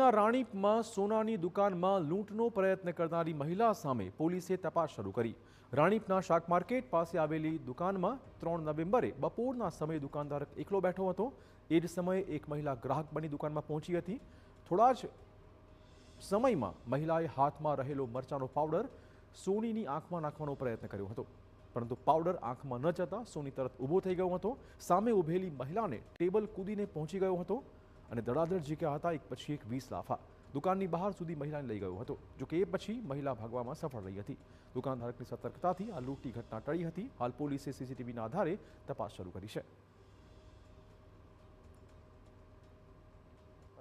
સુરતના રાણીપમાં સોનાની દુકાનમાં લૂંટનો પ્રયત્ન કરનારી મહિલા સામે પોલીસે તપાસ શરૂ કરી। રાણીપના શાક માર્કેટ પાસે આવેલી દુકાનમાં 3 નવેમ્બરે બપોરના સમયે દુકાનદાર એકલો બેઠો હતો। એ જ સમયે એક મહિલા ગ્રાહક બની દુકાનમાં પહોંચી હતી। થોડા જ સમયમાં મહિલાએ હાથમાં રહેલો મરચાનો પાવડર સોનીની આંખમાં નાખવાનો પ્રયત્ન કર્યો હતો, પરંતુ પાવડર આંખમાં ન જતા સોની તરત ઊભો થઈ ગયો હતો। સામે ઊભેલી મહિલાને ટેબલ કૂદીને પહોંચી ગયો હતો અને ધડાધડ ઝીક્યા હતા। એક પછી એક 20 લાફા દુકાનની બહાર સુધી મહિલાને લઈ ગયો હતો। જો કે એ પછી મહિલા ભાગવામાં સફળ રહી હતી। દુકાનધારકની સતર્કતાથી આ લૂંટની ઘટના ટળી હતી। હાલ પોલીસે સીસીટીવીના આધારે તપાસ શરૂ કરી છે।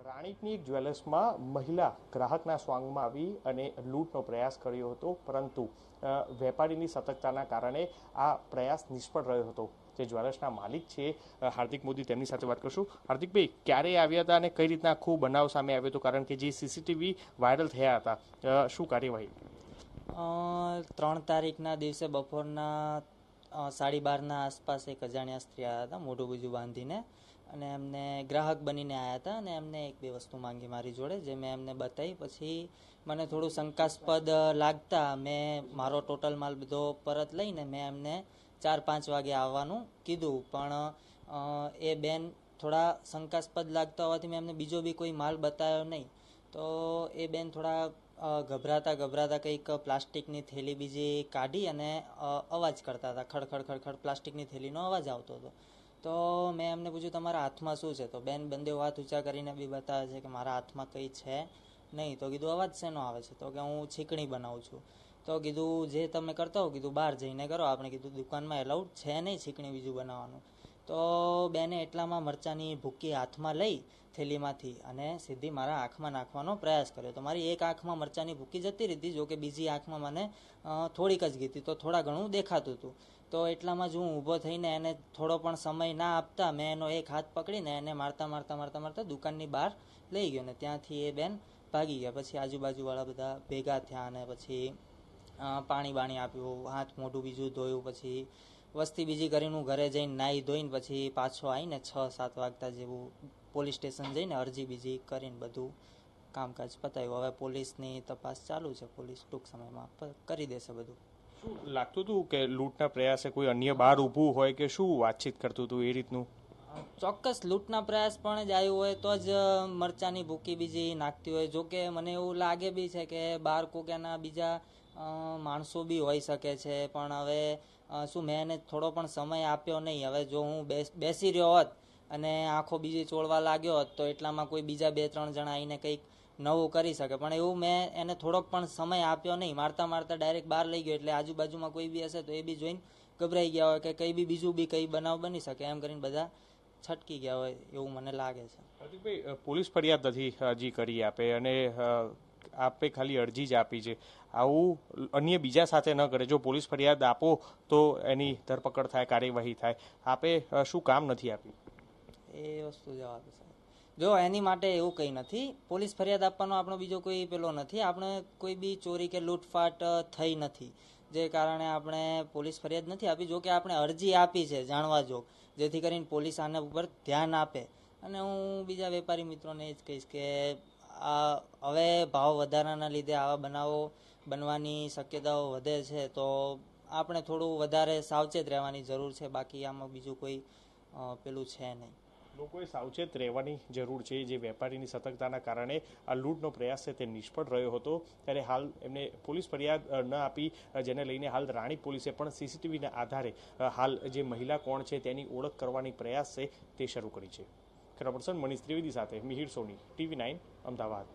રાણીપની એક જ્વેલર્સમાં મહિલા ગ્રાહકના સ્વાંગમાં આવી અને લૂંટનો પ્રયાસ કર્યો હતો, પરંતુ વેપારીની સતર્કતાના કારણે આ પ્રયાસ નિષ્ફળ રહ્યો હતો। જે જ્વેલર્સના માલિક છે હાર્દિક મોદી, તેમની સાથે વાત કરશું। હાર્દિકભાઈ, ક્યારે આવ્યા હતા અને કઈ રીતના આખું બનાવ સામે આવ્યો હતો? કારણ કે જે સીસીટીવી વાયરલ થયા હતા, શું કાર્યવાહી? 3 તારીખના દિવસે બપોરના 12:30 આસપાસ એક અજાણ્યા સ્ત્રી આવ્યા હતા, મોઢું બીજું બાંધીને, અને એમને ગ્રાહક બનીને આવ્યા હતા અને એમને 1-2 વસ્તુ માંગી મારી જોડે, જે મેં એમને બતાવી। પછી મને થોડું શંકાસ્પદ લાગતા મેં મારો ટોટલ માલ બધો પરત લઈને મેં એમને 4-5 વાગે આવવાનું કીધું, પણ એ બેન થોડા શંકાસ્પદ લાગતા હોવાથી મેં એમને બીજો બી કોઈ માલ બતાવ્યો નહીં। તો એ બેન થોડા ગભરાતા કંઈક પ્લાસ્ટિકની થેલી બીજી કાઢી અને અવાજ કરતા હતા, ખડખડ ખડખડ પ્લાસ્ટિકની થેલીનો અવાજ આવતો હતો। તો મેં એમને પૂછ્યું, તમારા હાથમાં શું છે? તો બેન બંને હાથ ઊંચા કરીને બી બતાવે છે કે મારા હાથમાં કંઈ છે નહીં। તો કીધું, અવાજ શેનો આવે છે? તો કે હું છીકણી બનાવું છું। તો કીધું, જે તમે કરતા હો કીધું બહાર જઈને કરો, આપણે કીધું દુકાનમાં એલાઉડ છે નહીં છીકણી બીજું બનાવવાનું। તો બેને એટલામાં મરચાની ભૂકી હાથમાં લઈ થેલીમાંથી અને સીધી મારા આંખમાં નાખવાનો પ્રયાસ કર્યો। તો મારી એક આંખમાં મરચાની ભૂકી જતી રહી હતી, જો કે બીજી આંખમાં મને થોડીક જ ગઈ હતી, તો થોડા ઘણું દેખાતું હતું। તો એટલામાં જ હું ઊભો થઈને એને થોડો પણ સમય ના આપતા મેં એનો એક હાથ પકડીને એને મારતા દુકાનની બહાર લઈ ગયો ને ત્યાંથી એ બેન ભાગી ગયા। પછી આજુબાજુવાળા બધા ભેગા થયા અને પછી પાણી બાણી આપ્યું, હાથ મોઢું બીજું ધોયું, પછી વસ્તી બીજી કરીને હું ઘરે જઈને નાહી ધોઈને પછી પાછો આવીને 6-7 વાગતા જેવું પોલીસ સ્ટેશન જઈને અરજી બીજી કરીને બધું કામકાજ પતાવ્યું। હવે પોલીસની તપાસ ચાલુ છે, પોલીસ ટૂંક સમયમાં કરી દેશે બધું। શું લાગતું હતું કે લૂંટના પ્રયાસે કોઈ અન્ય બહાર ઊભું હોય કે શું વાતચીત કરતું હતું એ રીતનું? ચોક્કસ લૂંટના પ્રયાસ પણ જ આવ્યું હોય તો જ મરચાની ભૂકી બીજી નાખતી હોય। જો કે મને એવું લાગે બી છે કે બહાર કોક એના બીજા માણસો બી હોઈ શકે છે, પણ હવે શું મેં એને થોડો પણ સમય આપ્યો નહીં। હવે જો હું બેસી રહ્યો હોત અને આંખો બીજી ચોળવા લાગ્યો હોત તો એટલામાં કોઈ બીજા 2-3 જણા આવીને કંઈક નવું કરી શકે, પણ એવું મેં એને થોડોક પણ સમય આપ્યો નહીં। મારતા ડાયરેક્ટ બહાર લઈ ગયો, એટલે આજુબાજુમાં કોઈ બી હશે તો એ બી જોઈને ગભરાઈ ગયા હોય કે કંઈ બી બીજું બી કંઈ બનાવ બની શકે, એમ કરીને બધા છટકી ગયા હોય એવું મને લાગે છે। હાર્દિકભાઈ, પોલીસ ફરિયાદ નથી હજી કરી આપે અને આપે ખાલી અરજી જ આપી છે, આવું અન્ય બીજા સાથે ન કરે। જો પોલીસ ફરિયાદ આપો તો એની ધરપકડ થાય, કાર્યવાહી થાય, આપે શું કામ નથી આપી? એ વસ્તુ જવાબ છે, જો એની માટે એવું કંઈ નથી। પોલીસ ફરિયાદ આપવાનો આપણો બીજો કોઈ પેલો નથી, આપણે કોઈ બી ચોરી કે લૂંટફાટ થઈ નથી, જે કારણે આપણે પોલીસ ફરિયાદ નથી આપી। જો કે આપણે અરજી આપી છે જાણવા જોગ, જેથી કરીને પોલીસ આના ઉપર ધ્યાન આપે। અને હું બીજા વેપારી મિત્રોને એ જ કહીશ કે હવે ભાવ વધારાના લીધે આવા બનાવો બનવાની શક્યતાઓ વધે છે, તો આપણે થોડું વધારે સાવચેત રહેવાની જરૂર છે। બાકી આમાં બીજું કોઈ પેલું છે નહીં। લોકોએ સાવચેત રહેવાની જરૂર છે। જે વેપારીની સતર્કતાના કારણે આ લૂંટનો પ્રયાસ છે તે નિષ્ફળ રહ્યો હતો, ત્યારે હાલ એમને પોલીસ ફરિયાદ ન આપી, જેને લઈને હાલ રાણીપ પોલીસે પણ સીસીટીવીના આધારે હાલ જે મહિલા કોણ છે તેની ઓળખ કરવાની પ્રયાસ છે તે શરૂ કરી છે। કેમેરા પર્સન મનીષ ત્રિવેદી સાથે મિહિર સોની, TV9 અમદાવાદ।